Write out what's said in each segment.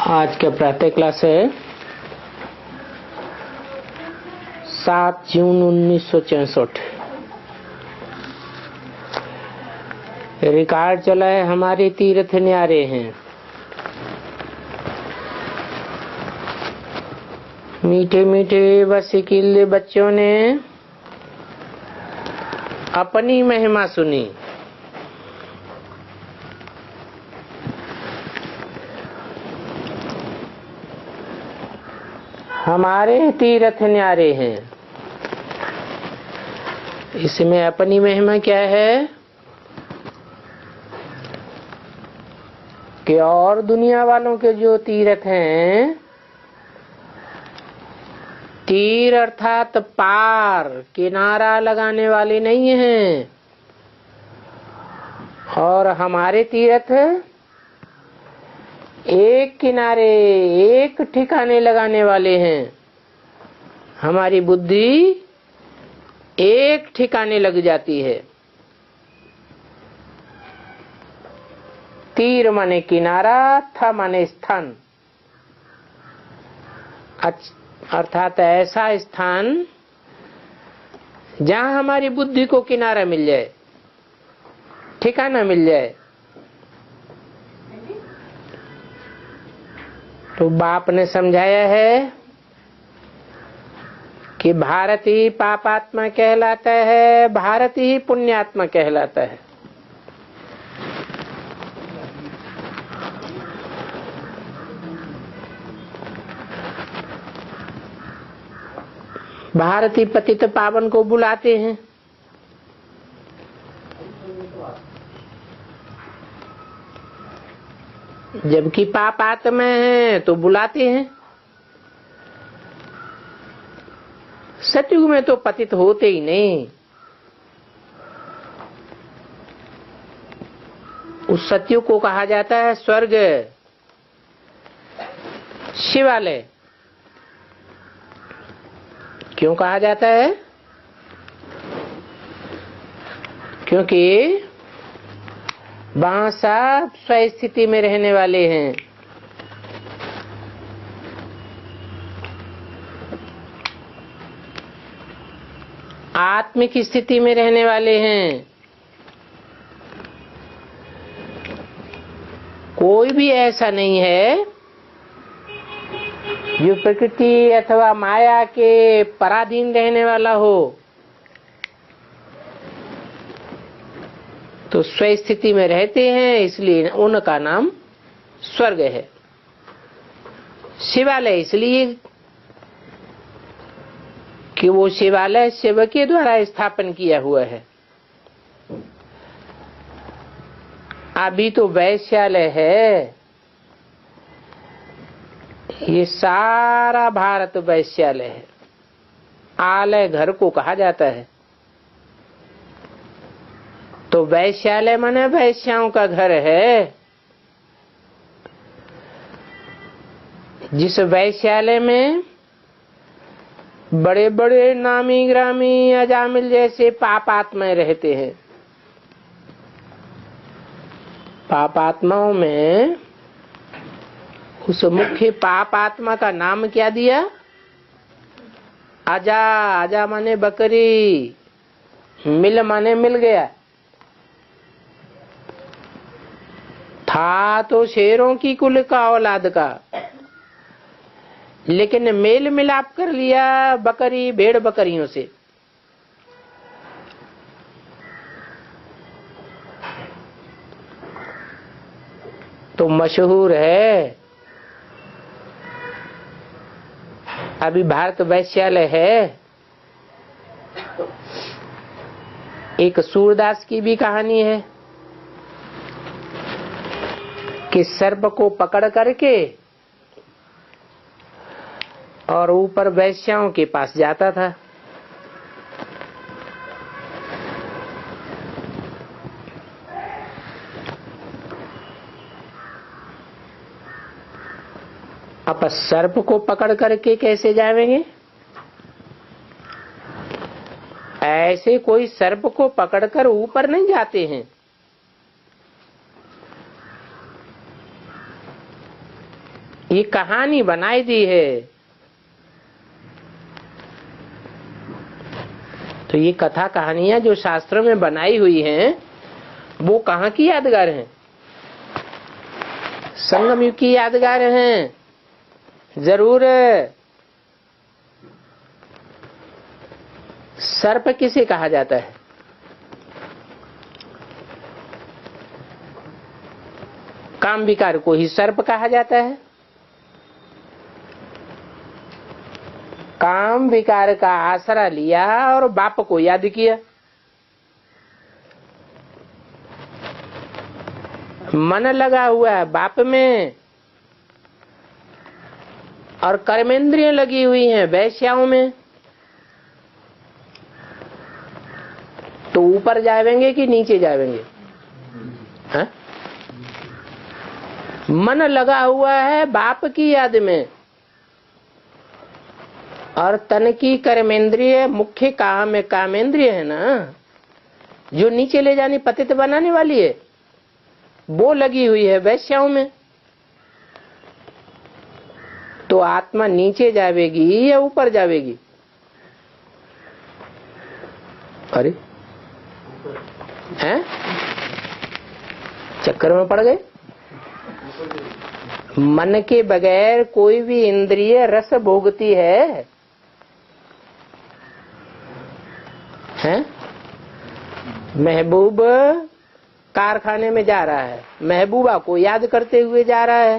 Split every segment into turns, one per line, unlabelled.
आज का प्रातः क्लास है 7 जून 1964। रिकॉर्ड चला है हमारे तीर्थ न्यारे हैं। मीठे मीठे वसीकिले बच्चों ने अपनी महिमा सुनी। हमारे तीर्थ न्यारे हैं। इसमें अपनी महिमा क्या है कि और दुनिया वालों के जो तीर्थ हैं, तीर अर्थात पार किनारा लगाने वाले नहीं हैं, और हमारे तीर्थ एक किनारे एक ठिकाने लगाने वाले हैं। हमारी बुद्धि एक ठिकाने लग जाती है। तीर माने किनारा, था माने स्थान, अर्थात ऐसा स्थान जहां हमारी बुद्धि को किनारा मिल जाए, ठिकाना मिल जाए। तो बाप ने समझाया है कि भारत ही पापात्मा कहलाता है, भारत ही पुण्यात्मा कहलाता है। भारत ही पतित पावन को बुलाते हैं, जबकि पाप आत्मा है तो बुलाते हैं। सतयुग में तो पतित होते ही नहीं। उस सतयुग को कहा जाता है स्वर्ग, शिवालय। क्यों कहा जाता है? क्योंकि वहां सब स्वस्थिति में रहने वाले हैं। आत्मिक स्थिति में रहने वाले हैं। कोई भी ऐसा नहीं है जो प्रकृति अथवा माया के पराधीन रहने वाला हो। तो स्वस्थिति में रहते हैं, इसलिए उनका नाम स्वर्ग है। शिवालय इसलिए कि वो शिवालय शिव के द्वारा स्थापन किया हुआ है। अभी तो वैश्यालय है। ये सारा भारत वैश्यालय है। आलय घर को कहा जाता है। तो वैश्यालय माने वैश्याओं का घर है। जिस वैश्यालय में बड़े बड़े नामी ग्रामी अजामिल जैसे पापात्माएं रहते हैं। पापात्माओं में उस मुख्य पापात्मा का नाम क्या दिया? आजा। आजा माने बकरी, मिल माने मिल गया। था तो शेरों की कुल का औलाद का, लेकिन मेल मिलाप कर लिया बकरी भेड़ बकरियों से। तो मशहूर है। अभी भारत वैश्यालय है। एक सूरदास की भी कहानी है कि सर्प को पकड़ करके और ऊपर वैश्याओं के पास जाता था। अब सर्प को पकड़ करके कैसे जाएंगे? ऐसे कोई सर्प को पकड़कर ऊपर नहीं जाते हैं। ये कहानी बनाई दी है। तो ये कथा कहानियां जो शास्त्रों में बनाई हुई हैं वो कहाँ की यादगार हैं? संगम युग की यादगार हैं जरूर। सर्प किसे कहा जाता है? काम विकार को ही सर्प कहा जाता है। काम विकार का आसरा लिया और बाप को याद किया। मन लगा हुआ है बाप में और कर्मेंद्रियां लगी हुई हैं वैश्याओं में, तो ऊपर जाएंगे कि नीचे जाएंगे? हाँ? मन लगा हुआ है बाप की याद में और तन की कर्मेंद्रिय मुख्य कामेंद्रिय है ना, जो नीचे ले जानी पतित बनाने वाली है, वो लगी हुई है वैश्याओं में। तो आत्मा नीचे जावेगी या ऊपर जावेगी? अरे हैं? चक्कर में पड़ गए। मन के बगैर कोई भी इंद्रिय रस भोगती है? हैं? महबूब कारखाने में जा रहा है, महबूबा को याद करते हुए जा रहा है।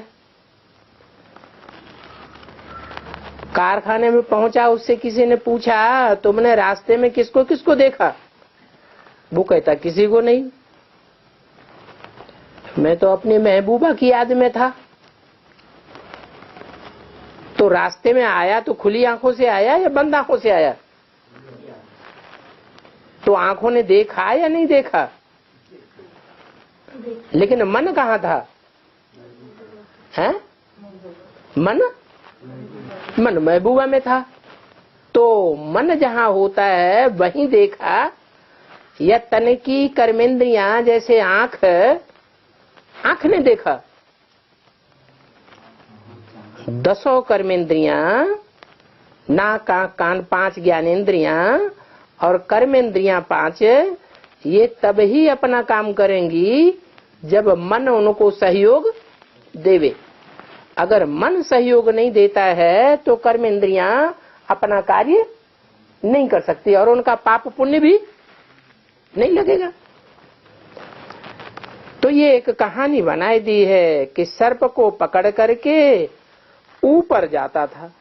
कारखाने में पहुंचा, उससे किसी ने पूछा तुमने रास्ते में किसको किसको देखा? वो कहता किसी को नहीं, मैं तो अपनी महबूबा की याद में था। तो रास्ते में आया तो खुली आंखों से आया या बंद आंखों से आया? तो आंखों ने देखा या नहीं देखा? लेकिन मन कहाँ था? हैं? मन महबूबा में था। तो मन जहाँ होता है वहीं देखा, या तन की कर्मेंद्रियां जैसे आंख ने देखा? दसों कर्मेंद्रियां, नाक आंख कान 5 ज्ञानेंद्रियां और कर्मेंद्रियां 5, ये तब ही अपना काम करेंगी जब मन उनको सहयोग देवे। अगर मन सहयोग नहीं देता है तो कर्मेंद्रियां अपना कार्य नहीं कर सकती और उनका पाप पुण्य भी नहीं लगेगा। तो ये एक कहानी बनाई दी है कि सर्प को पकड़ करके ऊपर जाता था।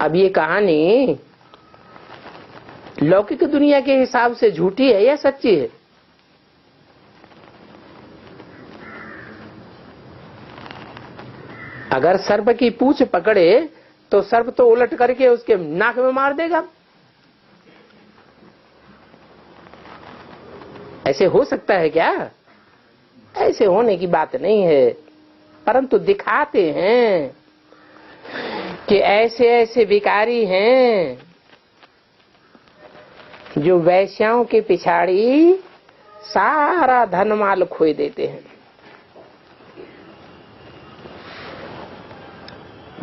अब ये कहानी लौकिक दुनिया के हिसाब से झूठी है या सच्ची है? अगर सर्प की पूंछ पकड़े तो सर्प तो उलट करके उसके नाक में मार देगा। ऐसे हो सकता है क्या? ऐसे होने की बात नहीं है, परंतु दिखाते हैं कि ऐसे ऐसे विकारी हैं जो वैश्याओं के पिछाड़ी सारा धनमाल खोए देते हैं।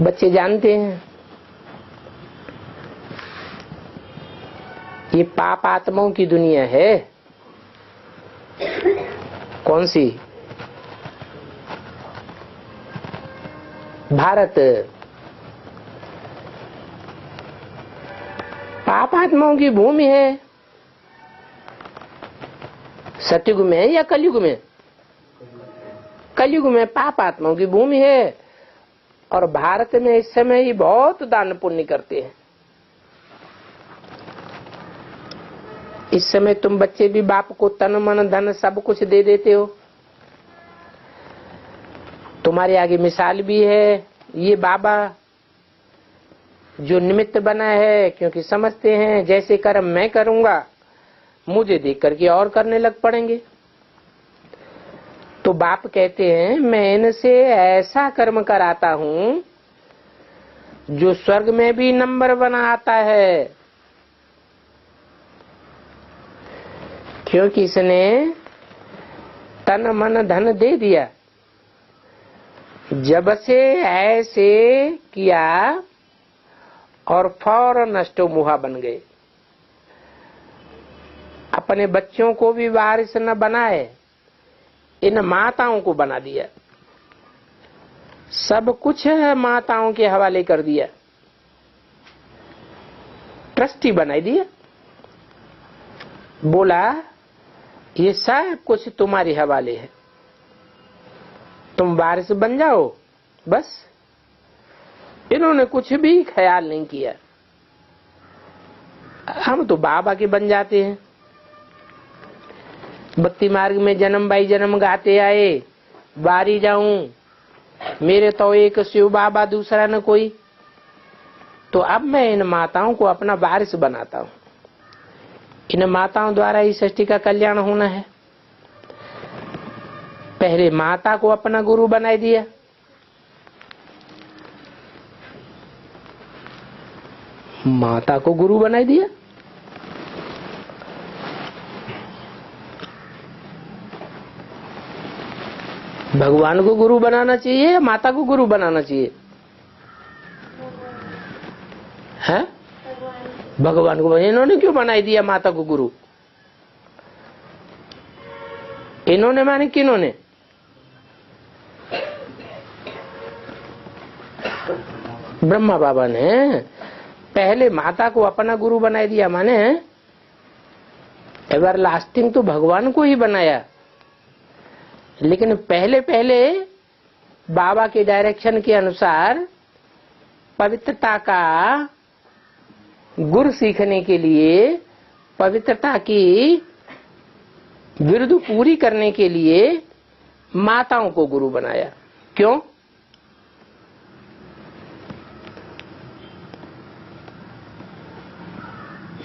बच्चे जानते हैं ये पाप आत्माओं की दुनिया है। कौन सी? भारत पाप आत्माओं की भूमि है। सतयुग में या कलयुग में? कलयुग में पाप आत्माओं की भूमि है। और भारत में इस समय ही बहुत दान पुण्य करते हैं। इस समय तुम बच्चे भी बाप को तन मन धन सब कुछ दे देते हो। तुम्हारे आगे मिसाल भी है ये बाबा जो निमित्त बना है, क्योंकि समझते हैं जैसे कर्म मैं करूंगा मुझे देख करके और करने लग पड़ेंगे। तो बाप कहते हैं मैं इनसे ऐसा कर्म कराता हूं जो स्वर्ग में भी नंबर 1 आता है, क्योंकि इसने तन मन धन दे दिया, जब से ऐसे किया और फौरन अष्टमुहा बन गए। अपने बच्चों को भी वारिस न बनाए, इन माताओं को बना दिया। सब कुछ माताओं के हवाले कर दिया, ट्रस्टी बना दिया। बोला ये सब कुछ तुम्हारे हवाले है, तुम वारिस बन जाओ बस। इन्होंने कुछ भी ख्याल नहीं किया। हम तो बाबा के बन जाते हैं। भक्ति मार्ग में जन्म बाई जन्म गाते आए, बारी जाऊं मेरे तो एक शिव बाबा दूसरा न कोई। तो अब मैं इन माताओं को अपना वारिस बनाता हूं। इन माताओं द्वारा ही सृष्टि का कल्याण होना है। पहले माता को अपना गुरु बना दिया, माता को गुरु बना दिया। भगवान को गुरु बनाना चाहिए या माता को गुरु बनाना चाहिए? है भगवान को। इन्होंने क्यों बनाई दिया माता को गुरु? इन्होंने माने किन्होंने? ब्रह्मा बाबा ने पहले माता को अपना गुरु बना दिया, माने एवर लास्टिंग तो भगवान को ही बनाया। लेकिन पहले पहले बाबा के डायरेक्शन के अनुसार पवित्रता का गुर सीखने के लिए, पवित्रता की विरुद्ध पूरी करने के लिए माताओं को गुरु बनाया। क्यों?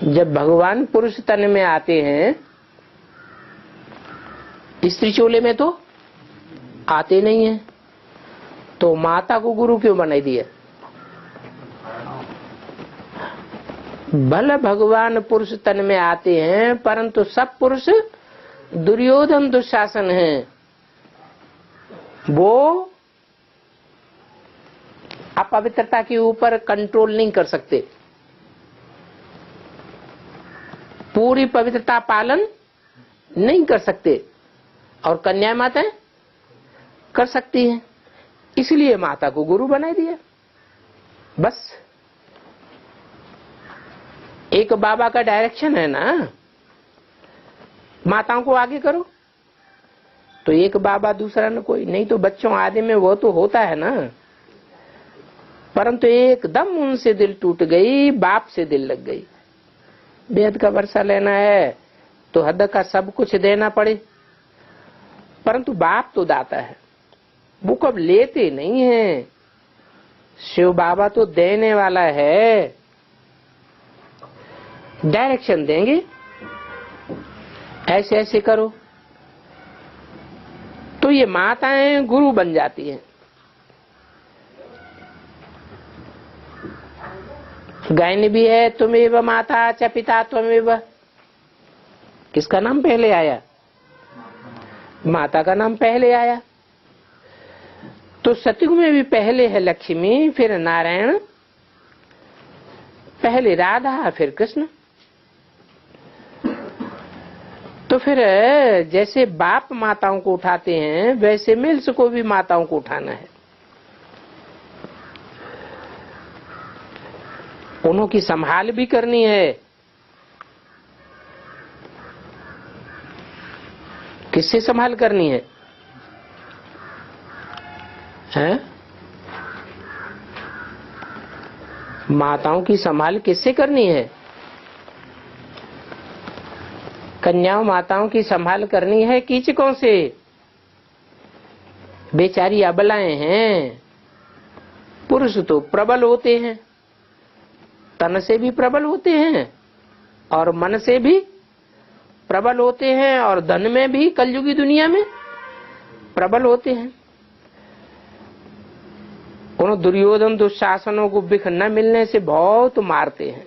जब भगवान पुरुष तन में आते हैं, स्त्री चोले में तो आते नहीं है, तो माता को गुरु क्यों बनाई दिया? भले भगवान पुरुष तन में आते हैं, परंतु सब पुरुष दुर्योधन दुशासन हैं। वो अपवित्रता के ऊपर कंट्रोल नहीं कर सकते, पूरी पवित्रता पालन नहीं कर सकते, और कन्या माताएं कर सकती हैं। इसलिए माता को गुरु बना दिया। बस एक बाबा का डायरेक्शन है ना, माताओं को आगे करो। तो एक बाबा दूसरा न कोई, नहीं तो बच्चों आदि में वो तो होता है ना। परंतु एकदम उनसे दिल टूट गई, बाप से दिल लग गई। बेहद का वर्षा लेना है तो हद का सब कुछ देना पड़े, परंतु बाप तो दाता है, वो कब लेते नहीं है। शिव बाबा तो देने वाला है, डायरेक्शन देंगे, ऐसे ऐसे करो। तो ये माताएं गुरु बन जाती हैं। गायन भी है, तुमेव माता च पिता त्वमेव। किसका नाम पहले आया? माता का नाम पहले आया। तो सतयुग में भी पहले है लक्ष्मी, फिर नारायण, पहले राधा, फिर कृष्ण। तो फिर जैसे बाप माताओं को उठाते हैं, वैसे मिल्स को भी माताओं को उठाना है। उन्हों की संभाल भी करनी है। किससे संभाल करनी है? हैं? माताओं की संभाल किससे करनी है? कन्याओं माताओं की संभाल करनी है कीचकों से। बेचारी अबलाएं हैं। पुरुष तो प्रबल होते हैं, तन से भी प्रबल होते हैं और मन से भी प्रबल होते हैं, और धन में भी कलयुगी दुनिया में प्रबल होते हैं। उन दुर्योधन दुशासनों को बिख न मिलने से बहुत मारते हैं।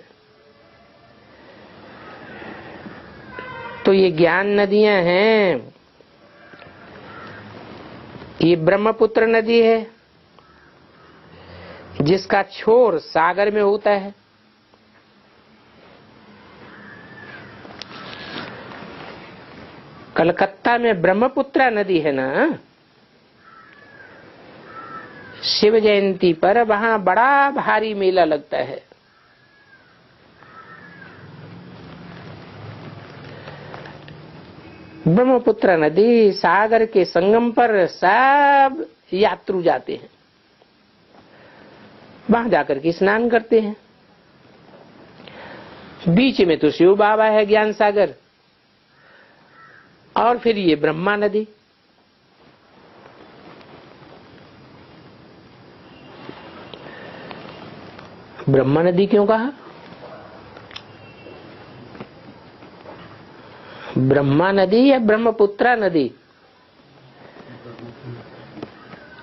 तो ये ज्ञान नदियां हैं, ये ब्रह्मपुत्र नदी है जिसका छोर सागर में होता है। कलकत्ता में ब्रह्मपुत्रा नदी है ना, शिव जयंती पर वहां बड़ा भारी मेला लगता है। ब्रह्मपुत्र नदी सागर के संगम पर सब यात्रु जाते हैं, वहां जाकर के स्नान करते हैं। बीच में तो शिव बाबा है, ज्ञान सागर, और फिर ये ब्रह्मा नदी। ब्रह्मा नदी क्यों कहा? ब्रह्मा नदी या ब्रह्मपुत्रा नदी?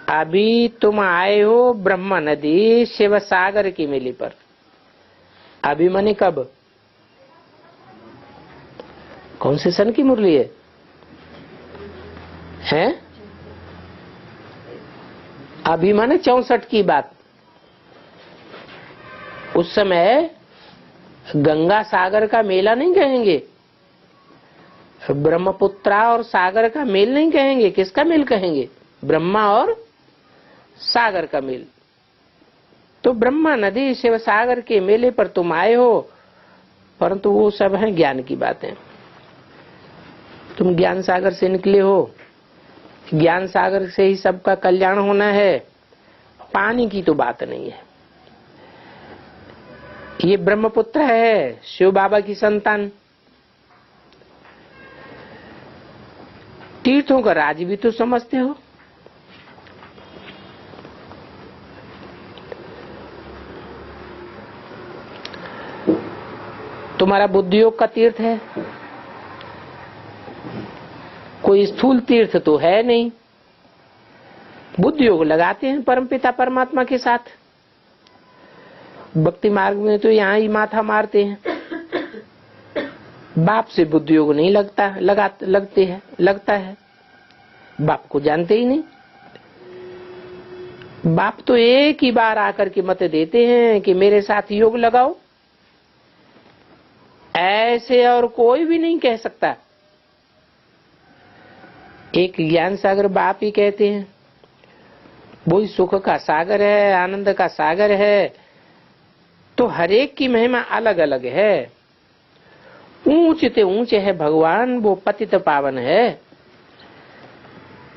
अभी तुम आए हो ब्रह्मा नदी शिव सागर की मेले पर। अभी माने कब? कौन से सन की मुरली है? हैं? अभी माने 64 की बात। उस समय गंगा सागर का मेला नहीं कहेंगे, ब्रह्मपुत्रा और सागर का मेल नहीं कहेंगे। किसका मेल कहेंगे? ब्रह्मा और सागर का मेल। तो ब्रह्मा नदी शिव सागर के मेले पर तुम आए हो, परंतु वो सब है ज्ञान की बातें। तुम ज्ञान सागर से निकले हो, ज्ञान सागर से ही सबका कल्याण होना है, पानी की तो बात नहीं है। ये ब्रह्मपुत्र है, शिव बाबा की संतान। तीर्थों का राज भी तो समझते हो। तुम्हारा बुद्धि योग का तीर्थ है, कोई स्थूल तीर्थ तो है नहीं। बुद्धि योग लगाते हैं परमपिता परमात्मा के साथ। भक्ति मार्ग में तो यहाँ ही माथा मारते हैं। बाप से बुद्धि योग नहीं लगता है। बाप को जानते ही नहीं। बाप तो एक ही बार आकर के मत देते हैं कि मेरे साथ योग लगाओ, ऐसे और कोई भी नहीं कह सकता। एक ज्ञान सागर बाप ही कहते हैं। वो ही सुख का सागर है, आनंद का सागर है। तो हरेक की महिमा अलग अलग है। ऊंचे ते ऊंचे है भगवान, वो पतित पावन है,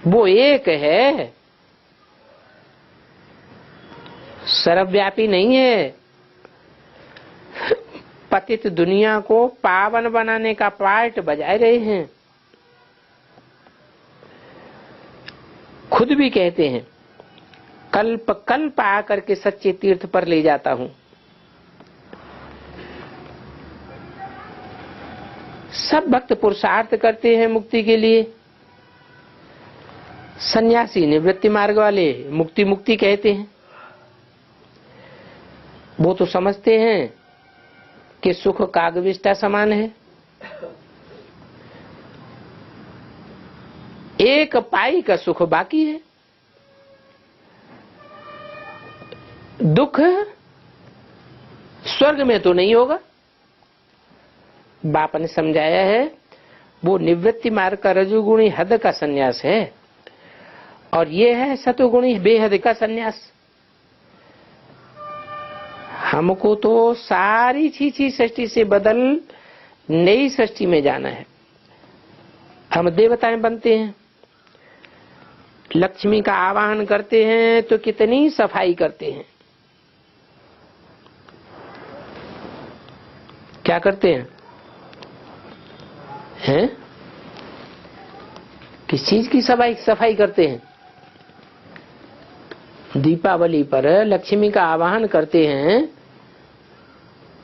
वो एक है, सर्वव्यापी नहीं है। पतित दुनिया को पावन बनाने का पार्ट बजाए रहे हैं। खुद भी कहते हैं, कल्प कल्प आकर के सच्चे तीर्थ पर ले जाता हूं। सब भक्त पुरुषार्थ करते हैं मुक्ति के लिए। सन्यासी निवृत्ति मार्ग वाले मुक्ति मुक्ति कहते हैं। वो तो समझते हैं कि सुख कागविष्टा समान है। एक पाई का सुख बाकी है। दुख स्वर्ग में तो नहीं होगा। बाप ने समझाया है, वो निवृत्ति मार्ग का रजोगुणी हद का सन्यास है, और ये है सतोगुणी बेहद का सन्यास। हमको तो सारी चीज सृष्टि से बदल नई सृष्टि में जाना है। हम देवताएं बनते हैं, लक्ष्मी का आवाहन करते हैं तो कितनी सफाई करते हैं। क्या करते हैं? हैं? किस चीज की सफाई करते हैं? दीपावली पर लक्ष्मी का आवाहन करते हैं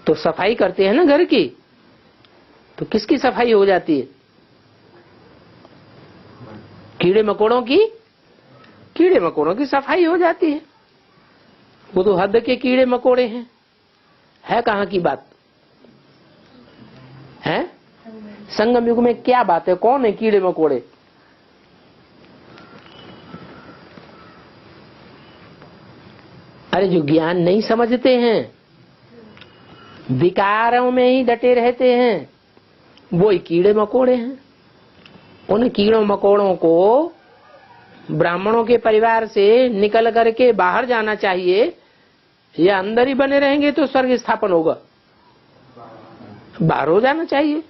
तो सफाई करते हैं ना घर की। तो किसकी सफाई हो जाती है? कीड़े मकोड़ों की सफाई हो जाती है। वो तो हद के कीड़े मकोड़े हैं। है कहाँ की बात है? संगम युग में क्या बात है? कौन है कीड़े मकोड़े? अरे जो ज्ञान नहीं समझते हैं, विकारों में ही डटे रहते हैं, वो ही कीड़े मकोड़े हैं। उन कीड़ों मकोड़ों को ब्राह्मणों के परिवार से निकल करके बाहर जाना चाहिए, या अंदर ही बने रहेंगे तो स्वर्ग स्थापन होगा? बाहर हो जाना चाहिए।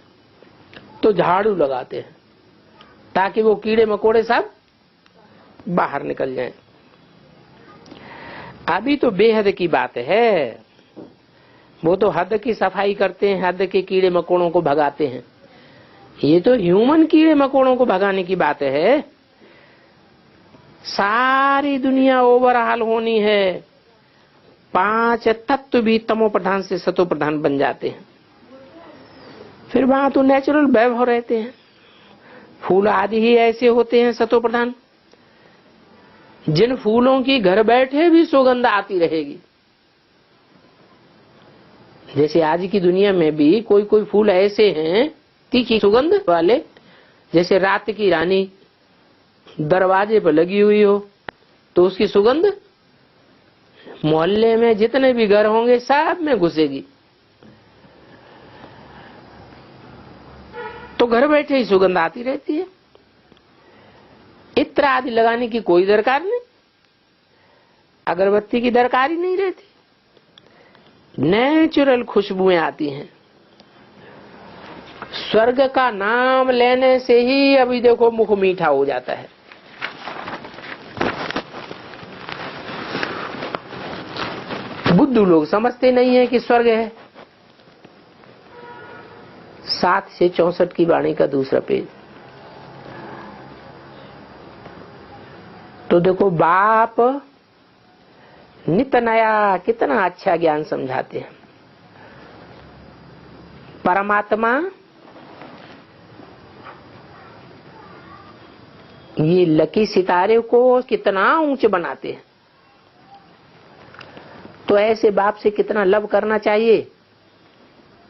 तो झाड़ू लगाते हैं ताकि वो कीड़े मकोड़े सब बाहर निकल जाएं। अभी तो बेहद की बात है, वो तो हद की सफाई करते हैं, हद के कीड़े मकोड़ों को भगाते हैं। ये तो ह्यूमन कीड़े मकोड़ों को भगाने की बात है। सारी दुनिया ओवरऑल होनी है, 5 तत्व भी तमो प्रधान से सतो प्रधान बन जाते हैं। फिर वहां तो नेचुरल वैभव रहते हैं। फूल आदि ही ऐसे होते हैं सतो प्रधान, जिन फूलों की घर बैठे भी सुगंध आती रहेगी। जैसे आज की दुनिया में भी कोई कोई फूल ऐसे हैं तीखी सुगंध वाले, जैसे रात की रानी दरवाजे पर लगी हुई हो तो उसकी सुगंध मोहल्ले में जितने भी घर होंगे सब में घुसेगी। तो घर बैठे ही सुगंध आती रहती है। इत्र आदि लगाने की कोई दरकार नहीं, अगरबत्ती की दरकार ही नहीं रहती, नेचुरल खुशबुएं आती हैं। स्वर्ग का नाम लेने से ही अभी देखो मुख मीठा हो जाता है। बुद्धू लोग समझते नहीं है कि स्वर्ग है। 7 से 64 की वाणी का दूसरा पेज। तो देखो बाप नित नया कितना अच्छा ज्ञान समझाते हैं। परमात्मा ये लकी सितारे को कितना ऊंचे बनाते हैं। तो ऐसे बाप से कितना लव करना चाहिए।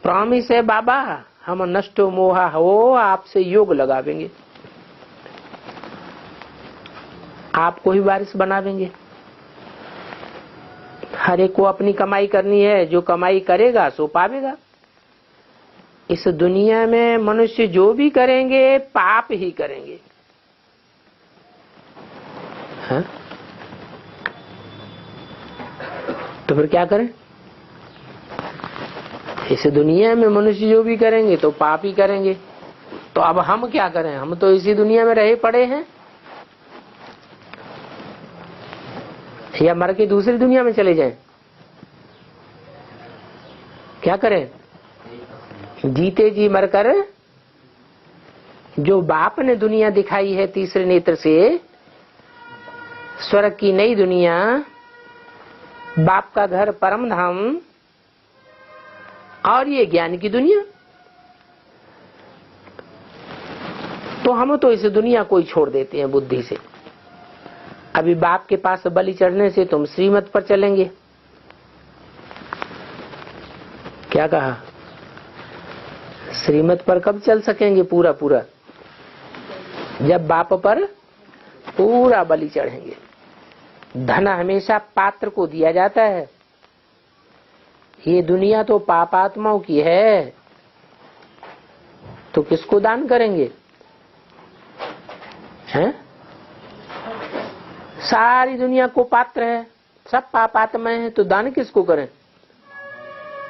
प्रॉमिस है बाबा, हम नष्टो मोहा हो आपसे योग लगावेंगे, आपको ही वारिस बनावेंगे। हर एक को अपनी कमाई करनी है, जो कमाई करेगा सो पावेगा। इस दुनिया में मनुष्य जो भी करेंगे पाप ही करेंगे। हाँ? तो फिर क्या करें? इस दुनिया में मनुष्य जो भी करेंगे तो पाप ही करेंगे। तो अब हम क्या करें? हम तो इसी दुनिया में रहे पड़े हैं, या मर के दूसरी दुनिया में चले जाएं? क्या करें? जीते जी मरकर जो बाप ने दुनिया दिखाई है तीसरे नेत्र से, स्वर्ग की नई दुनिया, बाप का घर परम धाम, और ये ज्ञान की दुनिया, तो हम तो इस दुनिया को ही छोड़ देते हैं बुद्धि से। अभी बाप के पास बलि चढ़ने से तुम श्रीमत पर चलेंगे। क्या कहा? श्रीमत पर कब चल सकेंगे पूरा पूरा? जब बाप पर पूरा बलि चढ़ेंगे। धन हमेशा पात्र को दिया जाता है। ये दुनिया तो पापात्माओं की है, तो किसको दान करेंगे? हैं? सारी दुनिया को पात्र है, सब पापात्माएं हैं, तो दान किसको करें?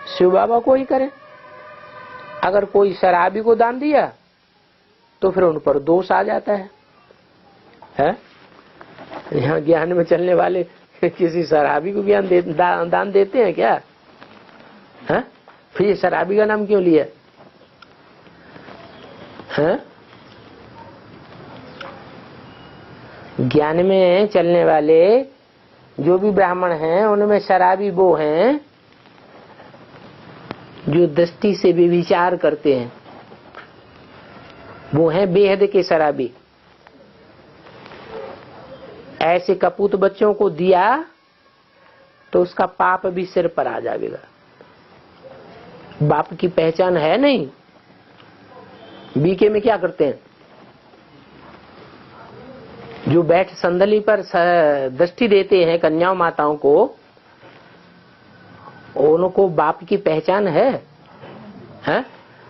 शिव बाबा को ही करें। अगर कोई शराबी को दान दिया तो फिर उन पर दोष आ जाता है? यहाँ ज्ञान में चलने वाले किसी शराबी को ज्ञान दान देते हैं क्या? है? फिर ये शराबी का नाम क्यों लिया? है? ज्ञान में चलने वाले जो भी ब्राह्मण हैं उनमें शराबी वो हैं जो दृष्टि से भी विचार करते हैं, वो हैं बेहद के शराबी। ऐसे कपूत बच्चों को दिया तो उसका पाप भी सिर पर आ जाएगा। बाप की पहचान है नहीं। बीके में क्या करते हैं? जो बैठ संदली पर दृष्टि देते हैं कन्याओं माताओं को, उनको बाप की पहचान है?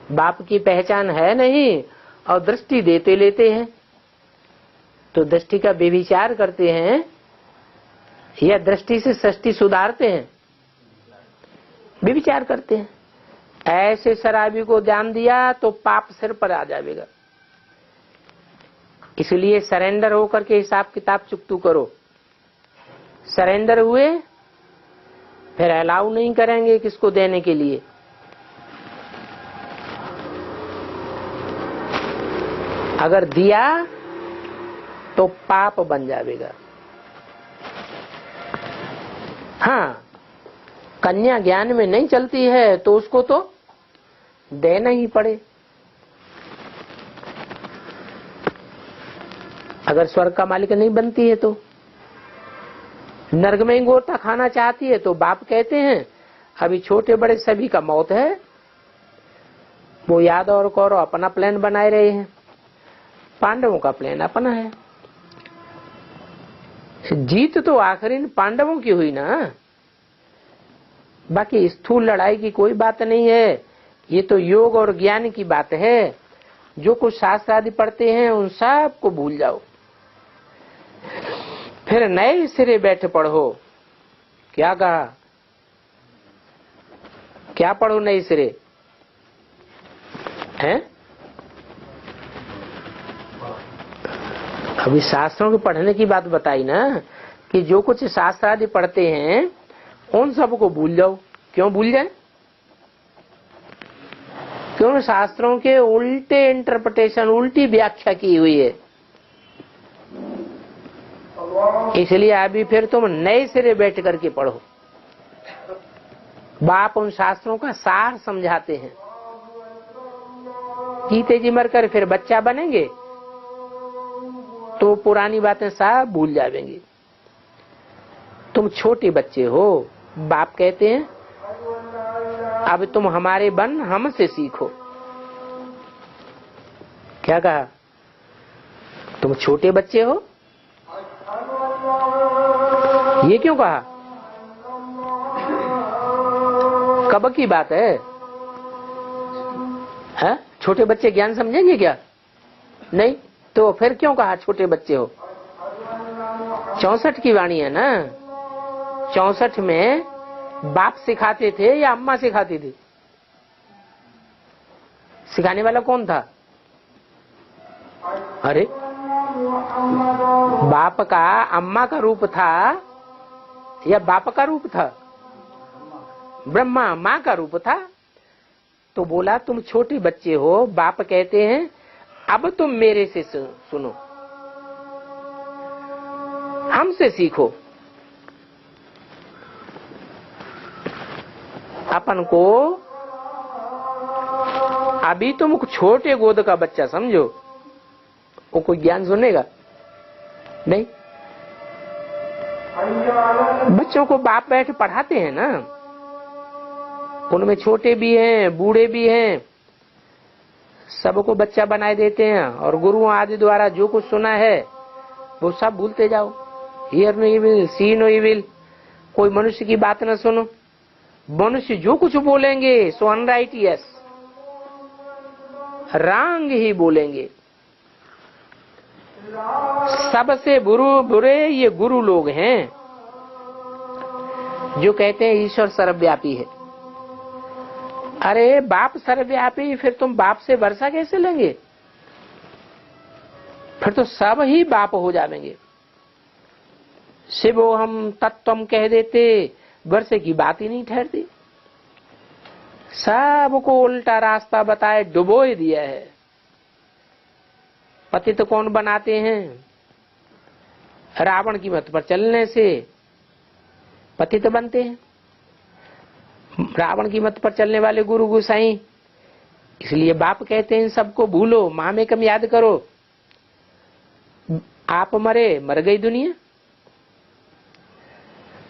बाप की पहचान है नहीं, और दृष्टि देते लेते हैं। तो दृष्टि का व्यभिचार करते हैं या दृष्टि से सृष्टि सुधारते हैं? व्यभिचार करते हैं। ऐसे शराबी को ध्यान दिया तो पाप सिर पर आ जाएगा। इसलिए सरेंडर होकर के हिसाब किताब चुकतू करो। सरेंडर हुए फिर अलाउ नहीं करेंगे किसको देने के लिए। अगर दिया तो पाप बन जाएगा। हाँ, कन्या ज्ञान में नहीं चलती है तो उसको तो देना ही पड़े। अगर स्वर्ग का मालिक नहीं बनती है तो, नरक में गोता खाना चाहती है तो बाप कहते हैं अभी छोटे बड़े सभी का मौत है। वो यादव और कौरव अपना प्लान बनाए रहे हैं, पांडवों का प्लान अपना है। जीत तो आखिर पांडवों की हुई ना, बाकी स्थूल लड़ाई की कोई बात नहीं है। ये तो योग और ज्ञान की बात है। जो कुछ शास्त्र आदि पढ़ते हैं उन सब को भूल जाओ, फिर नए सिरे बैठ पढ़ो। क्या कहा? क्या पढ़ो नए सिरे? हैं? अभी शास्त्रों के पढ़ने की बात बताई ना, कि जो कुछ शास्त्र आदि पढ़ते हैं उन सब को भूल जाओ। क्यों भूल जाए? क्यों? शास्त्रों के उल्टे इंटरप्रिटेशन, उल्टी व्याख्या की हुई है। इसलिए अभी फिर तुम नए सिरे बैठ करके पढ़ो। बाप उन शास्त्रों का सार समझाते हैं। जीते जी मरकर फिर बच्चा बनेंगे तो पुरानी बातें सब भूल जाएंगे। तुम छोटे बच्चे हो, बाप कहते हैं अब तुम हमारे बन, हमसे सीखो। क्या कहा? तुम छोटे बच्चे हो। ये क्यों कहा? कब की बात है? छोटे बच्चे ज्ञान समझेंगे क्या? नहीं तो फिर क्यों कहा छोटे बच्चे हो? 64 की वाणी है ना। 64 में बाप सिखाते थे या अम्मा सिखाती थी? सिखाने वाला कौन था? अरे बाप का अम्मा का रूप था या बाप का रूप था? ब्रह्मा माँ का रूप था। तो बोला तुम छोटे बच्चे हो, बाप कहते हैं अब तुम मेरे से सुनो, हमसे सीखो। अपन को अभी तुम छोटे गोद का बच्चा समझो, वो कोई ज्ञान सुनेगा नहीं। बच्चों को बाप बैठ पढ़ाते हैं ना, उनमें छोटे भी हैं बूढ़े भी हैं, सबको बच्चा बनाए देते हैं। और गुरुओं आदि द्वारा जो कुछ सुना है वो सब भूलते जाओ। Hear no evil, see no evil. कोई मनुष्य की बात न सुनो। मनुष्य जो कुछ बोलेंगे सो अनराइटियस, रंग ही बोलेंगे। सबसे बुरे ये गुरु लोग हैं जो कहते हैं ईश्वर सर्वव्यापी है। अरे बाप सर्वव्यापी, फिर तुम बाप से वर्षा कैसे लेंगे? फिर तो सब ही बाप हो जाएंगे। शिवो हम तत्वम कह देते, वर्षे की बात ही नहीं ठहरती। सबको उल्टा रास्ता बताए डुबो ही दिया है। पतित कौन बनाते हैं? रावण की मत पर चलने से पतित बनते हैं। रावण की मत पर चलने वाले गुरु गोसाई। इसलिए बाप कहते हैं सबको भूलो, माँ में कम याद करो। आप मरे, मर गई दुनिया।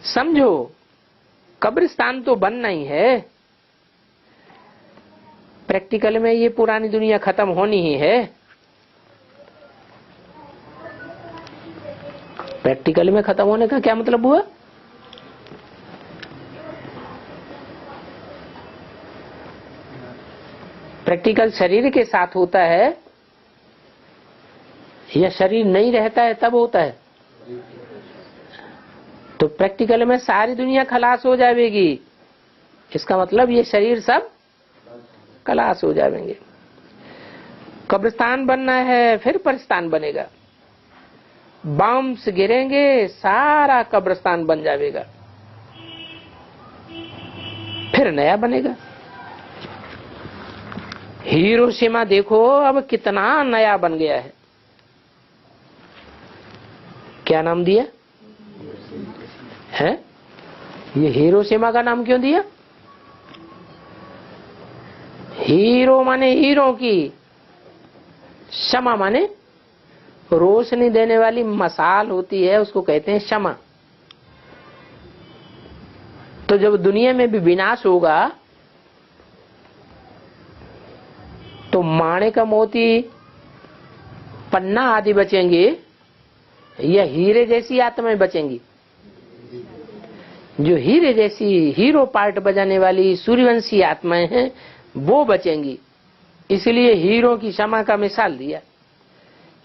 समझो कब्रिस्तान तो बनना ही है। प्रैक्टिकल में ये पुरानी दुनिया खत्म होनी ही है। प्रैक्टिकल में खत्म होने का क्या मतलब हुआ? प्रैक्टिकल शरीर के साथ होता है या शरीर नहीं रहता है तब होता है? तो प्रैक्टिकल में सारी दुनिया खलास हो जाएगी, इसका मतलब ये शरीर सब खलास हो जाएंगे। कब्रिस्तान बनना है फिर परिस्तान बनेगा, बम्स गिरेंगे सारा कब्रिस्तान बन जाएगा, फिर नया बनेगा। हिरोशिमा देखो अब कितना नया बन गया है। क्या नाम दिया है? ये हिरोशिमा का नाम क्यों दिया? हीरो माने हीरो की, शमा माने रोशनी देने वाली मसाल होती है, उसको कहते हैं शमा। तो जब दुनिया में भी विनाश होगा तो माणिक मोती पन्ना आदि बचेंगे या हीरे जैसी आत्माएं बचेंगी? जो हीरे जैसी हीरो पार्ट बजाने वाली सूर्यवंशी आत्माएं हैं वो बचेंगी। इसलिए हीरो की क्षमा का मिसाल दिया।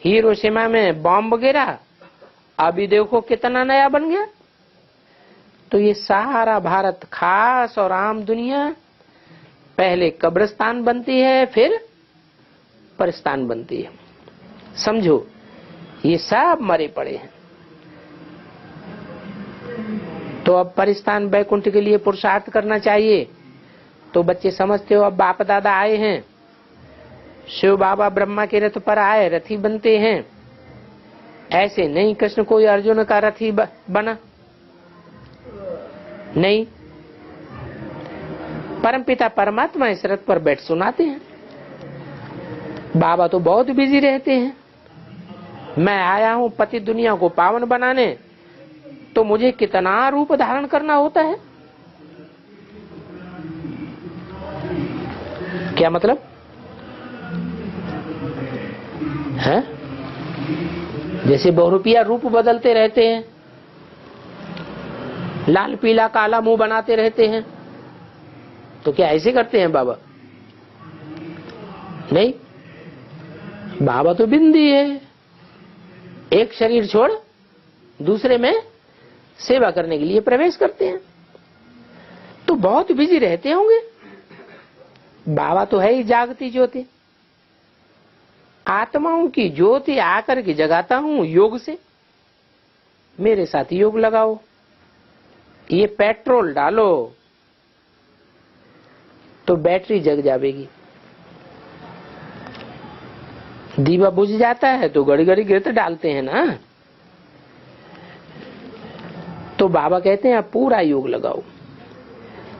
हिरोशिमा में बॉम्ब गिरा, अभी देखो कितना नया बन गया। तो ये सारा भारत खास और आम दुनिया पहले कब्रिस्तान बनती है फिर परिस्तान बनती है। समझो ये सब मरे पड़े हैं। तो अब परिस्तान बैकुंठ के लिए पुरुषार्थ करना चाहिए। तो बच्चे समझते हो अब बाप दादा आए हैं, शिव बाबा ब्रह्मा के रथ पर आए, रथी बनते हैं। ऐसे नहीं कृष्ण कोई अर्जुन का रथी बना, नहीं, परमपिता परमात्मा इस रथ पर बैठ सुनाते हैं। बाबा तो बहुत बिजी रहते हैं। मैं आया हूं पति दुनिया को पावन बनाने, तो मुझे कितना रूप धारण करना होता है। क्या मतलब है? जैसे बहुरूपिया रूप बदलते रहते हैं, लाल पीला काला मुंह बनाते रहते हैं, तो क्या ऐसे करते हैं बाबा? नहीं, बाबा तो बिंदी है, एक शरीर छोड़ दूसरे में सेवा करने के लिए प्रवेश करते हैं। तो बहुत बिजी रहते होंगे। बाबा तो है ही जागती ज्योति, आत्माओं की ज्योति आकर के जगाता हूं योग से। मेरे साथ योग लगाओ, ये पेट्रोल डालो तो बैटरी जग जाएगी। दीवा बुझ जाता है तो घड़ी घड़ी गिरते डालते हैं ना। तो बाबा कहते हैं आप पूरा योग लगाओ।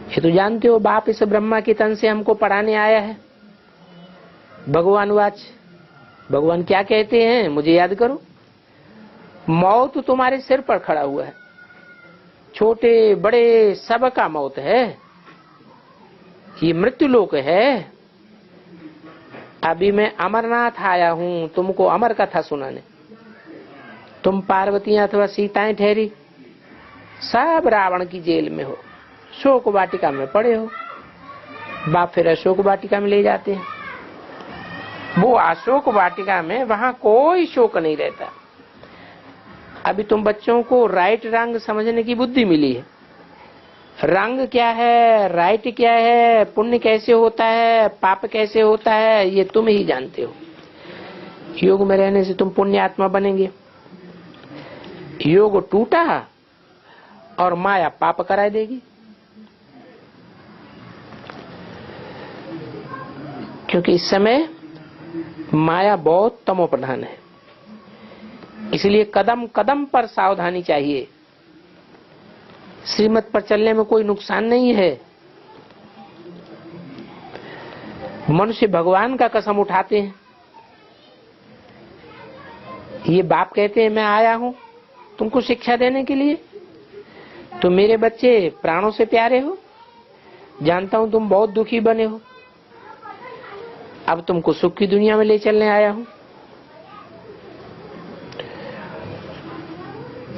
ये तो जानते हो बाप इस ब्रह्मा के तन से हमको पढ़ाने आया है। भगवान वाच, भगवान क्या कहते हैं मुझे याद करो। मौत तुम्हारे सिर पर खड़ा हुआ है, छोटे बड़े सबका मौत है, ये मृत्यु लोक है। अभी मैं अमरनाथ आया हूं तुमको अमर कथा सुनाने। तुम पार्वती अथवा सीताएं ठहरी सब रावण की जेल में हो, शोक वाटिका में पड़े हो। बाप फिर अशोक वाटिका में ले जाते हैं। वो अशोक वाटिका में वहां कोई शोक नहीं रहता। अभी तुम बच्चों को राइट रंग समझने की बुद्धि मिली है। रंग क्या है, राइट क्या है, पुण्य कैसे होता है, पाप कैसे होता है, ये तुम ही जानते हो। योग में रहने से तुम पुण्य आत्मा बनेंगे। योग टूटा और माया पाप कराए देगी। क्योंकि इस समय माया बहुत तमो प्रधान है, इसलिए कदम कदम पर सावधानी चाहिए। श्रीमत पर चलने में कोई नुकसान नहीं है। मनुष्य भगवान का कसम उठाते हैं। ये बाप कहते हैं मैं आया हूं तुमको शिक्षा देने के लिए। तो मेरे बच्चे प्राणों से प्यारे हो, जानता हूं तुम बहुत दुखी बने हो, अब तुमको सुख की दुनिया में ले चलने आया हूं।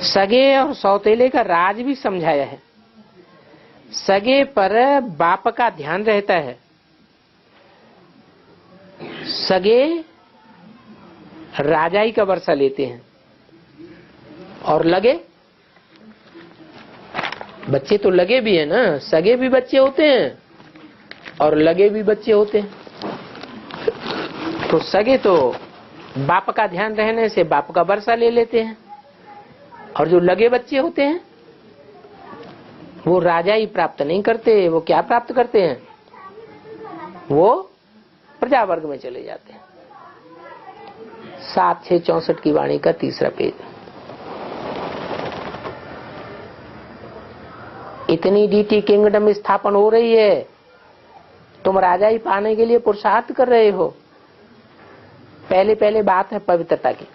सगे और सौतेले का राज भी समझाया है। सगे पर बाप का ध्यान रहता है, सगे राजाई का वर्षा लेते हैं और लगे बच्चे तो लगे भी है ना, सगे भी बच्चे होते हैं और लगे भी बच्चे होते हैं। तो सगे तो बाप का ध्यान रहने से बाप का वर्षा ले लेते हैं और जो लगे बच्चे होते हैं वो राजाई प्राप्त नहीं करते। वो क्या प्राप्त करते हैं? वो प्रजा वर्ग में चले जाते हैं। 7/6/64 की वाणी का 3रा पेज। इतनी डीटी किंगडम स्थापन हो रही है, तुम राजाई पाने के लिए पुरुषार्थ कर रहे हो। पहले बात है पवित्रता की।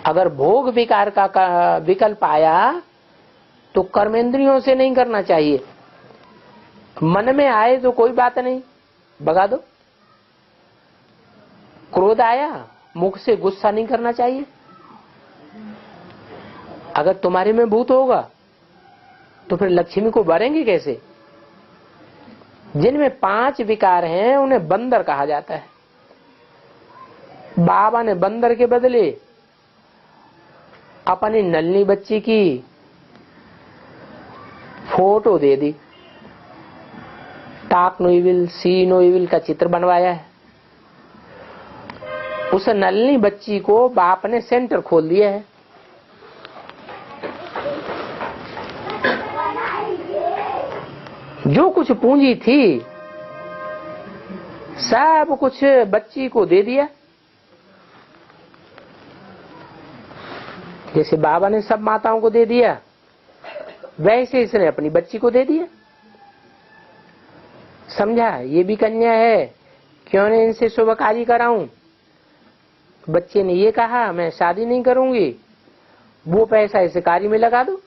अगर भोग विकार का विकल्प आया तो कर्मेंद्रियों से नहीं करना चाहिए। मन में आए तो कोई बात नहीं, भगा दो। क्रोध आया, मुख से गुस्सा नहीं करना चाहिए। अगर तुम्हारे में भूत होगा तो फिर लक्ष्मी को भरेंगे कैसे? जिनमें 5 विकार हैं उन्हें बंदर कहा जाता है। बाबा ने बंदर के बदले अपनी नल्ली बच्ची की फोटो दे दी। टाक no evil, see no evil का चित्र बनवाया है। उस नल्ली बच्ची को बाप ने सेंटर खोल दिया है। जो कुछ पूंजी थी सब कुछ बच्ची को दे दिया। जैसे बाबा ने सब माताओं को दे दिया, वैसे इसने अपनी बच्ची को दे दिया। समझा? ये भी कन्या है, क्यों नहीं इनसे शुभ कार्य कराऊं? बच्चे ने ये कहा मैं शादी नहीं करूंगी, वो पैसा इस कार्य में लगा दो।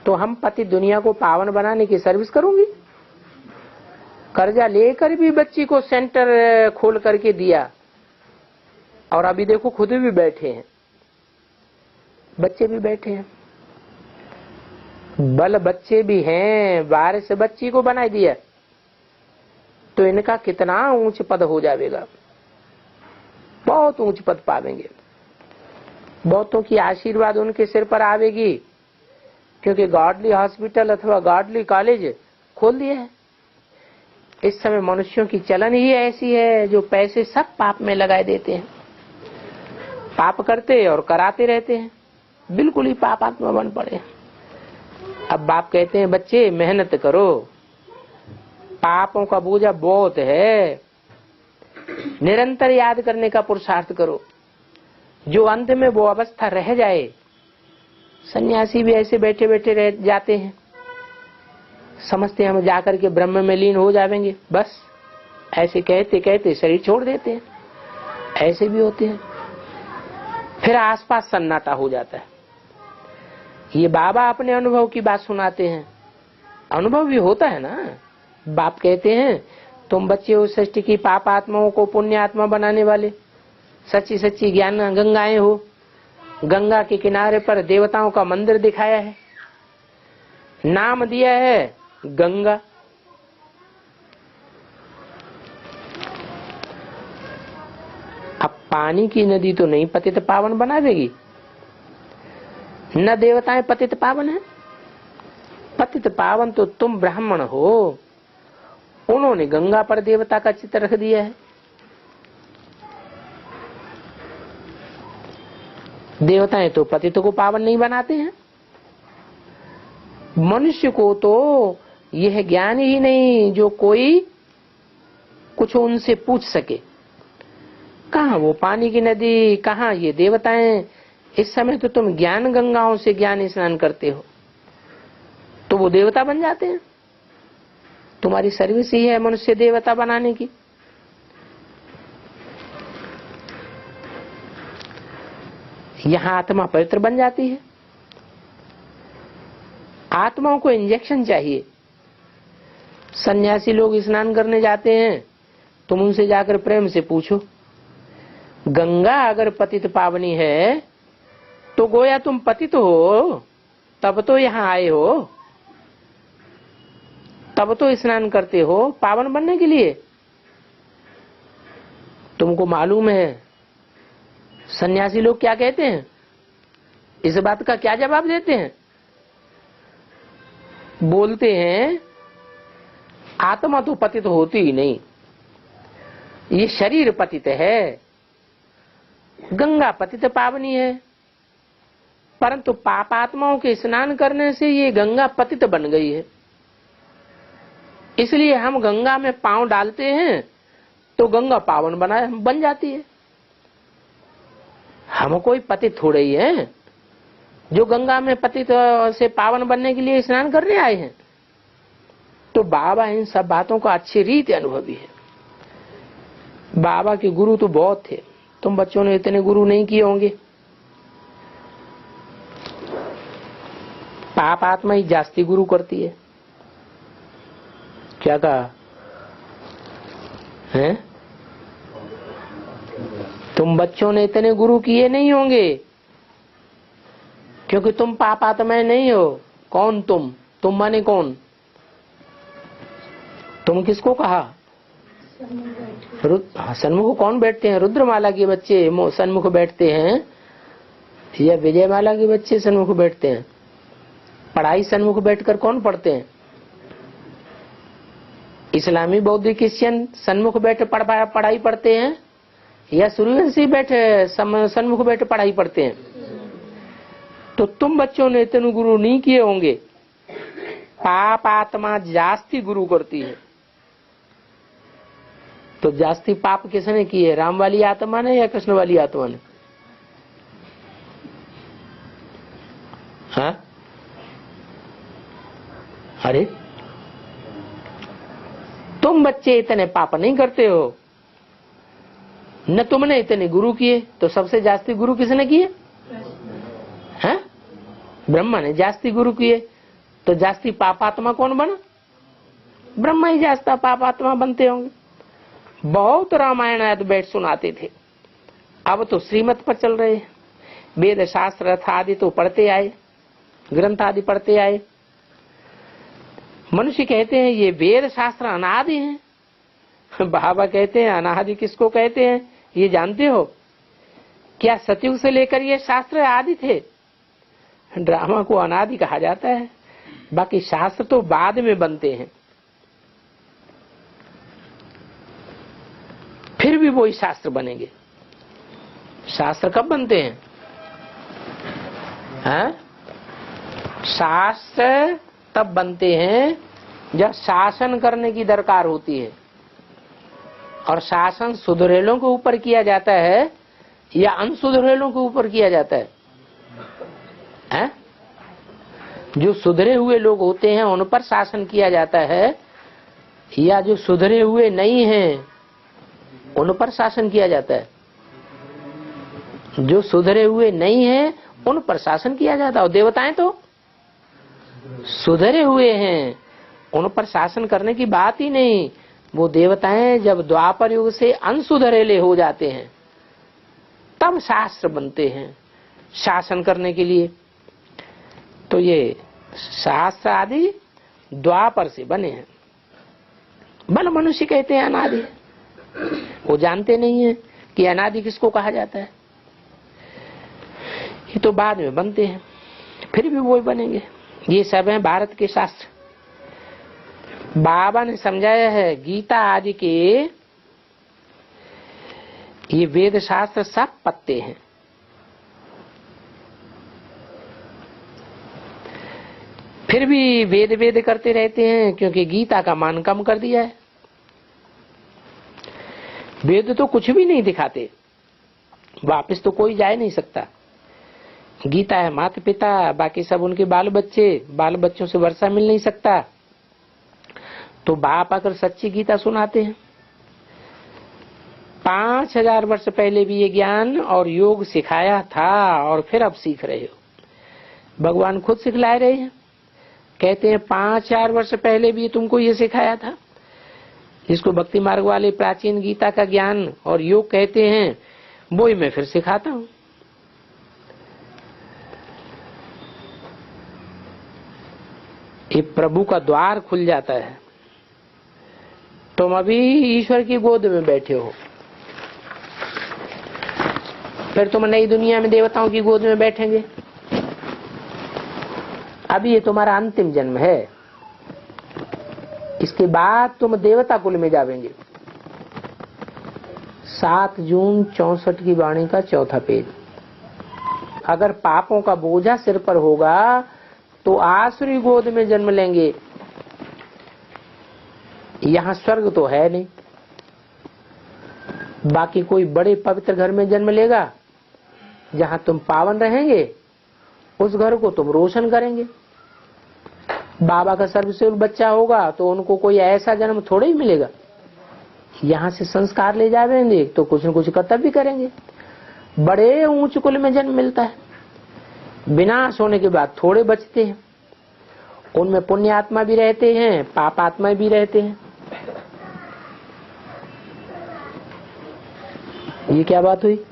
तो हम पति दुनिया को पावन बनाने की सर्विस करूंगी। कर्जा लेकर भी बच्ची को सेंटर खोल करके दिया और अभी देखो खुद भी बैठे हैं, बच्चे भी बैठे हैं। बल बच्चे भी हैं, वारिस बच्ची को बना दिया तो इनका कितना ऊंच पद हो जाएगा। बहुत ऊंच पद पावेंगे। बहुतों की आशीर्वाद उनके सिर पर आवेगी, क्योंकि गॉडली हॉस्पिटल अथवा गॉडली कॉलेज खोल दिए हैं। इस समय मनुष्यों की चलन ही ऐसी है जो पैसे सब पाप में लगाए देते हैं, पाप करते और कराते रहते हैं, बिल्कुल ही पापात्मा बन पड़े। अब बाप कहते हैं बच्चे मेहनत करो, पापों का बोझा बहुत है, निरंतर याद करने का पुरुषार्थ करो, जो अंत में वो अवस्था रह जाए। सन्यासी भी ऐसे बैठे बैठे रह जाते हैं, समझते हम जाकर के ब्रह्म में लीन हो जाएंगे, बस ऐसे कहते कहते शरीर छोड़ देते हैं। ऐसे भी होते हैं। फिर आसपास सन्नाटा हो जाता है। ये बाबा अपने अनुभव की बात सुनाते हैं, अनुभव भी होता है ना। बाप कहते हैं तुम बच्चे हो सृष्टि की पाप आत्माओं को पुण्य आत्मा बनाने वाले, सच्ची सच्ची ज्ञान गंगाएं हो। गंगा के किनारे पर देवताओं का मंदिर दिखाया है, नाम दिया है गंगा। अब पानी की नदी तो नहीं पतित पावन बना देगी, न देवताएं पतित पावन है। पतित पावन तो तुम ब्राह्मण हो, उन्होंने गंगा पर देवता का चित्र रख दिया है। देवताएं तो पतित को पावन नहीं बनाते हैं। मनुष्य को तो यह ज्ञान ही नहीं जो कोई कुछ उनसे पूछ सके। कहाँ वो पानी की नदी, कहाँ ये देवताएं। इस समय तो तुम ज्ञान गंगाओं से ज्ञान स्नान करते हो, तो वो देवता बन जाते हैं। तुम्हारी सर्विस ही है मनुष्य देवता बनाने की। यहाँ आत्मा पवित्र बन जाती है। आत्माओं को इंजेक्शन चाहिए। सन्यासी लोग स्नान करने जाते हैं, तुम उनसे जाकर प्रेम से पूछो, गंगा अगर पतित पावनी है तो गोया तुम पतित हो, तब तो यहाँ आए हो। तब तो स्नान करते हो पावन बनने के लिए। तुमको मालूम है सन्यासी लोग क्या कहते हैं, इस बात का क्या जवाब देते हैं? बोलते हैं आत्मा तो पतित होती ही नहीं, ये शरीर पतित है, गंगा पतित पावनी है, परंतु पापात्माओं के स्नान करने से ये गंगा पतित बन गई है, इसलिए हम गंगा में पांव डालते हैं तो गंगा पावन बन जाती है। हम कोई पतित थोड़े ही है जो गंगा में पतित से पावन बनने के लिए स्नान करने आए हैं। तो बाबा इन सब बातों का अच्छी रीति अनुभवी है। बाबा के गुरु तो बहुत थे, तुम बच्चों ने इतने गुरु नहीं किए होंगे। पाप आत्मा ही जास्ती गुरु करती है। क्या कहा है? तुम बच्चों ने इतने गुरु किए नहीं होंगे क्योंकि तुम पाप आत्माएं नहीं हो। कौन तुम माने कौन? तुम किसको कहा? सन्मुख कौन बैठते हैं? रुद्रमाला के बच्चे सन्मुख बैठते हैं या विजयमाला के बच्चे सन्मुख बैठते हैं? पढ़ाई सन्मुख बैठकर कौन पढ़ते हैं? इस्लामी बौद्ध क्रिश्चियन सन्मुख बैठे पढ़ाई पढ़ते हैं या सूर्यवंशी बैठे सन्मुख बैठे पढ़ाई पढ़ते हैं? तो तुम बच्चों ने इतने गुरु नहीं किए होंगे। पाप आत्मा जास्ती गुरु करती है। तो जास्ती पाप किसने किए, राम वाली आत्मा ने या कृष्ण वाली आत्मा ने? हाँ? अरे तुम बच्चे इतने पाप नहीं करते हो, न तुमने इतने गुरु किए। तो सबसे जास्ती गुरु किसने किए? हैं? ब्रह्मा ने जास्ती गुरु किए। तो जास्ती पापात्मा कौन बना? ब्रह्मा ही जास्ता पापात्मा बनते होंगे। बहुत रामायण आदि बैठ सुनाते थे, अब तो श्रीमत पर चल रहे हैं। वेद शास्त्र रथ आदि तो पढ़ते आए, ग्रंथ आदि पढ़ते आए। मनुष्य कहते हैं ये वेद शास्त्र अनादि हैं। बाबा कहते हैं अनादि किसको कहते हैं ये जानते हो? क्या सतयुग से लेकर ये शास्त्र आदि थे? ड्रामा को अनादि कहा जाता है, बाकी शास्त्र तो बाद में बनते हैं। फिर भी वही शास्त्र बनेंगे। शास्त्र कब बनते हैं? शास्त्र तब बनते हैं जब शासन करने की दरकार होती है। और शासन सुधरेलों के ऊपर किया जाता है या अनसुधरेलों के ऊपर किया जाता है? जो सुधरे हुए लोग होते हैं उन पर शासन किया जाता है या जो सुधरे हुए नहीं हैं उन पर शासन किया जाता है? जो सुधरे हुए नहीं हैं उन पर शासन किया जाता है। और देवताएं तो सुधरे हुए हैं, उन पर शासन करने की बात ही नहीं। वो देवताएं जब द्वापर युग से अनसुधरेले हो जाते हैं तब शास्त्र बनते हैं शासन करने के लिए। तो ये शास्त्र आदि द्वापर से बने हैं। भले मनुष्य कहते हैं अनादि, वो जानते नहीं है कि अनादि किसको कहा जाता है। ये तो बाद में बनते हैं, फिर भी वो बनेंगे। ये सब है भारत के शास्त्र। बाबा ने समझाया है गीता आदि के ये वेद शास्त्र सब पत्ते हैं। फिर भी वेद वेद करते रहते हैं क्योंकि गीता का मान कम कर दिया है। वेद तो कुछ भी नहीं दिखाते, वापस तो कोई जा नहीं सकता। गीता है माता पिता, बाकी सब उनके बाल बच्चे, बाल बच्चों से वर्षा मिल नहीं सकता। तो बाप आकर सच्ची गीता सुनाते हैं। 5000 वर्ष पहले भी ये ज्ञान और योग सिखाया था और फिर अब सीख रहे हो। भगवान खुद सिखला रहे हैं, कहते हैं 5000 वर्ष पहले भी तुमको ये सिखाया था। जिसको भक्ति मार्ग वाले प्राचीन गीता का ज्ञान और योग कहते हैं वो ही मैं फिर सिखाता हूं। ये प्रभु का द्वार खुल जाता है। तुम अभी ईश्वर की गोद में बैठे हो, फिर तुम नई दुनिया में देवताओं की गोद में बैठेंगे। अभी ये तुम्हारा अंतिम जन्म है, इसके बाद तुम देवता कुल में जावेंगे। 7 जून 64 की वाणी का 4था पेज। अगर पापों का बोझा सिर पर होगा तो आसुरी गोद में जन्म लेंगे। यहाँ स्वर्ग तो है नहीं, बाकी कोई बड़े पवित्र घर में जन्म लेगा जहाँ तुम पावन रहेंगे, उस घर को तुम रोशन करेंगे। बाबा का सर्वसेवक बच्चा होगा तो उनको कोई ऐसा जन्म थोड़ा ही मिलेगा। यहाँ से संस्कार ले जाएंगे तो कुछ न कुछ कर्तव्य करेंगे। बड़े ऊंच कुल में जन्म मिलता है, विनाश होने के बाद थोड़े बचते हैं। उनमें पुण्य आत्मा भी रहते हैं, पाप आत्मा भी रहते हैं। ये क्या बात हुई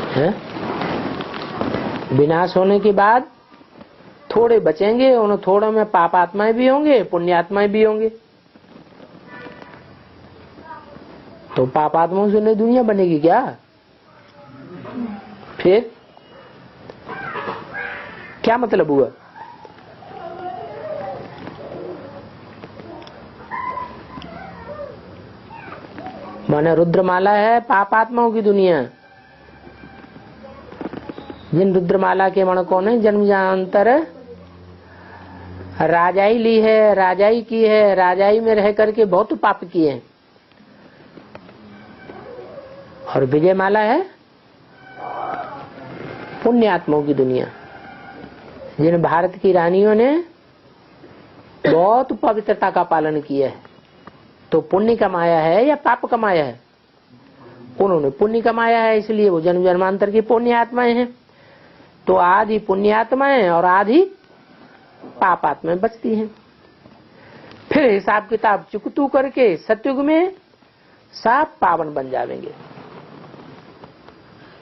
है? विनाश होने के बाद थोड़े बचेंगे, उन थोड़ों में पाप आत्माएं भी होंगे, पुण्य आत्माएं भी होंगे। तो पाप आत्माओं से नई दुनिया बनेगी क्या? फिर क्या मतलब हुआ? माने रुद्रमाला है पाप आत्माओं की दुनिया। जिन रुद्रमाला के मणकों ने जन्म जन्मांतर राजाई ली है, राजाई की है, राजाई में रह करके बहुत पाप किए हैं। और विजय माला है पुण्य आत्माओं की दुनिया, जिन भारत की रानियों ने बहुत पवित्रता का पालन किया है। तो पुण्य कमाया है या पाप कमाया है? उन्होंने पुण्य कमाया है, इसलिए वो जन्म जन्मांतर की पुण्य आत्माएं हैं। तो आधी पुण्य आत्माएं और आधी पाप आत्माएं बचती हैं। फिर हिसाब किताब चुकतू करके सतयुग में सब पावन बन जाएंगे।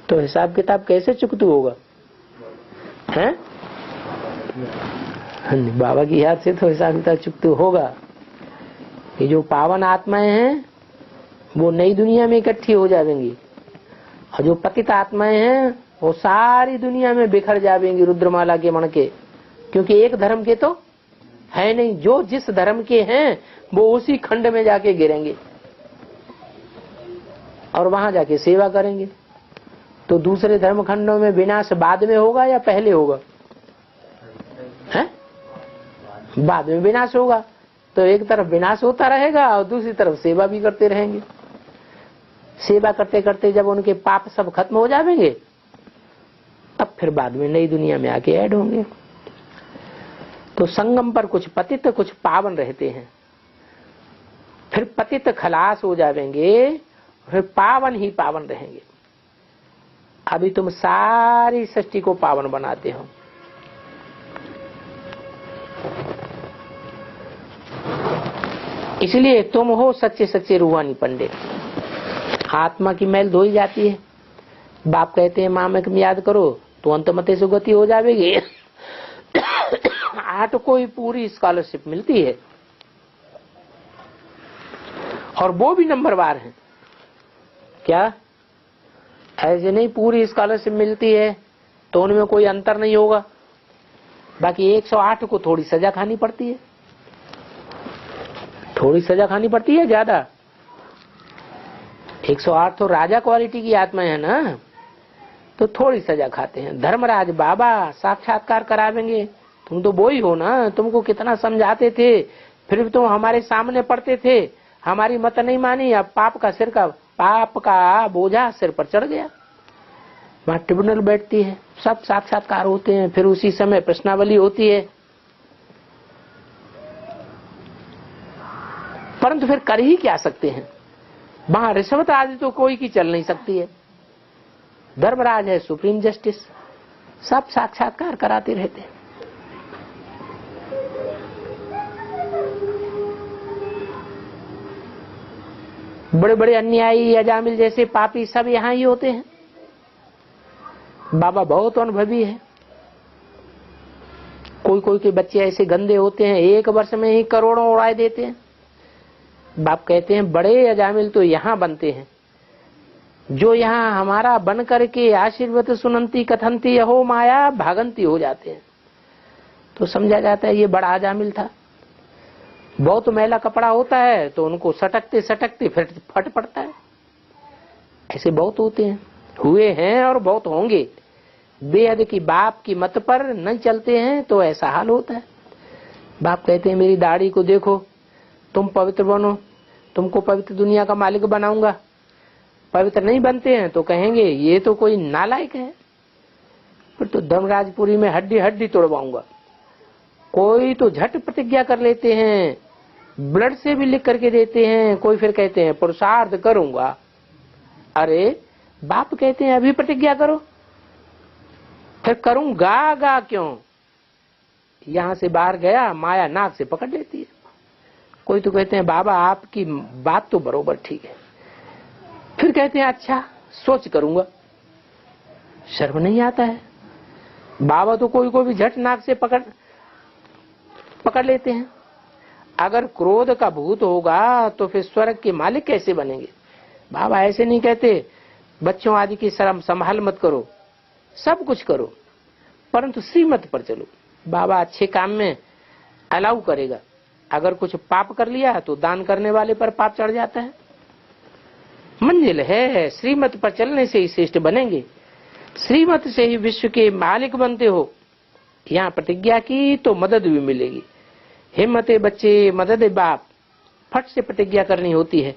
तो हिसाब किताब कैसे चुकतू होगा? हैं? बाबा की याद से तो हिसाब किताब चुकतू होगा। ये जो पावन आत्माएं हैं वो नई दुनिया में इकट्ठी हो जाएंगी, और जो पतित आत्माएं हैं वो सारी दुनिया में बिखर जाएंगी रुद्रमाला के मण के। क्योंकि एक धर्म के तो है नहीं, जो जिस धर्म के हैं वो उसी खंड में जाके गिरेंगे और वहां जाके सेवा करेंगे। तो दूसरे धर्म खंडों में विनाश बाद में होगा या पहले होगा? है? बाद में विनाश होगा। तो एक तरफ विनाश होता रहेगा और दूसरी तरफ सेवा भी करते रहेंगे। सेवा करते करते जब उनके पाप सब खत्म हो जाएंगे तब फिर बाद में नई दुनिया में आके ऐड होंगे। तो संगम पर कुछ पतित कुछ पावन रहते हैं। फिर पतित खलास हो जाएंगे, फिर पावन ही पावन रहेंगे। अभी तुम सारी सृष्टि को पावन बनाते हो। इसलिए तुम हो सच्चे सच्चे रूहानी पंडित। आत्मा की मैल धोई जाती है। बाप कहते हैं माँ में याद करो तो अंतमते सुगति हो जाएगी। 8 को ही पूरी स्कॉलरशिप मिलती है और वो भी नंबरवार है। क्या ऐसे नहीं पूरी स्कॉलरशिप मिलती है तो उनमें कोई अंतर नहीं होगा? बाकी 108 को थोड़ी सजा खानी पड़ती है। थोड़ी सजा खानी पड़ती है ज्यादा? 108 तो राजा क्वालिटी की आत्माएं है ना, तो थोड़ी सजा खाते हैं। धर्मराज बाबा साक्षात्कार करावेंगे, तुम तो वो ही हो ना। तुमको कितना समझाते थे, फिर भी तुम हमारे सामने पढ़ते थे, हमारी मत नहीं मानी। अब पाप का बोझा सिर पर चढ़ गया। वहां ट्रिब्यूनल बैठती है, सब साक्षात्कार होते हैं, फिर उसी समय प्रश्नावली होती है। परंतु फिर कर ही क्या सकते हैं? वहां रिश्वत आदि तो कोई की चल नहीं सकती है। धर्मराज है सुप्रीम जस्टिस, सब साक्षात्कार कराते रहते हैं। बड़े बड़े अन्यायी अजामिल जैसे पापी सब यहाँ ही होते हैं। बाबा बहुत अनुभवी है। कोई कोई के बच्चे ऐसे गंदे होते हैं, 1 वर्ष में ही करोड़ों उड़ाए देते हैं। बाप कहते हैं बड़े अजामिल तो यहाँ बनते हैं, जो यहाँ हमारा बन करके आशीर्वाद सुनंती कथंती यहो माया भागंती हो जाते हैं। तो समझा जाता है ये बड़ा अजामिल था। बहुत मैला कपड़ा होता है तो उनको सटकते सटकते फिर फट पड़ता है। ऐसे बहुत होते हैं, हुए हैं और बहुत होंगे। बेहद की बाप की मत पर नहीं चलते हैं तो ऐसा हाल होता है। बाप कहते हैं मेरी दाढ़ी को देखो, तुम पवित्र बनो, तुमको पवित्र दुनिया का मालिक बनाऊंगा। पवित्र नहीं बनते हैं तो कहेंगे ये तो कोई नालायक है, फिर तो धर्मराजपुरी में हड्डी हड्डी तोड़वाऊंगा। कोई तो झट प्रतिज्ञा कर लेते हैं, ब्लड से भी लिख करके देते हैं। कोई फिर कहते हैं पुरुषार्थ करूंगा। अरे बाप कहते हैं अभी प्रतिज्ञा करो, फिर करूंगा गा क्यों? यहां से बाहर गया माया नाक से पकड़ लेती है। कोई तो कहते हैं बाबा आपकी बात तो बरोबर ठीक है, फिर कहते हैं अच्छा सोच करूंगा। शर्म नहीं आता है? बाबा तो कोई को भी झट नाक से पकड़ लेते हैं। अगर क्रोध का भूत होगा तो फिर स्वर्ग के मालिक कैसे बनेंगे? बाबा ऐसे नहीं कहते बच्चों आदि की शर्म संभाल मत करो, सब कुछ करो, परंतु श्रीमत पर चलो। बाबा अच्छे काम में अलाउ करेगा। अगर कुछ पाप कर लिया तो दान करने वाले पर पाप चढ़ जाता है। मंजिल है श्रीमत पर चलने से ही श्रेष्ठ बनेंगे, श्रीमत से ही विश्व के मालिक बनते हो। यहाँ प्रतिज्ञा की तो मदद भी मिलेगी। हिम्मते बच्चे मदद बाप, फट से प्रतिज्ञा करनी होती है।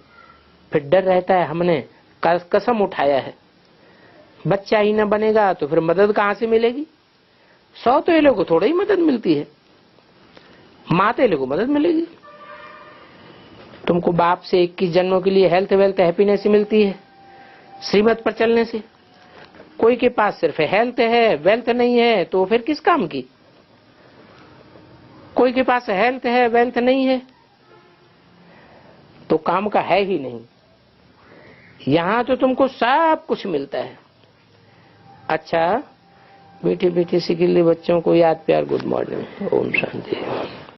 फिर डर रहता है हमने कसम उठाया है, बच्चा ही न बनेगा तो फिर मदद कहाँ से मिलेगी? सौतेले को थोड़ा ही मदद मिलती है, मातेले को मदद मिलेगी। तुमको बाप से 21 जन्मों के लिए हेल्थ वेल्थ हैप्पीनेस मिलती है श्रीमत पर चलने से। कोई के पास सिर्फ हेल्थ है वेल्थ नहीं है तो फिर किस काम की? कोई के पास हेल्थ है वेल्थ नहीं है तो काम का है ही नहीं। यहां तो तुमको सब कुछ मिलता है। अच्छा मीठी मीठी सी गिल्ली बच्चों को याद प्यार गुड मॉर्निंग, ओम शांति।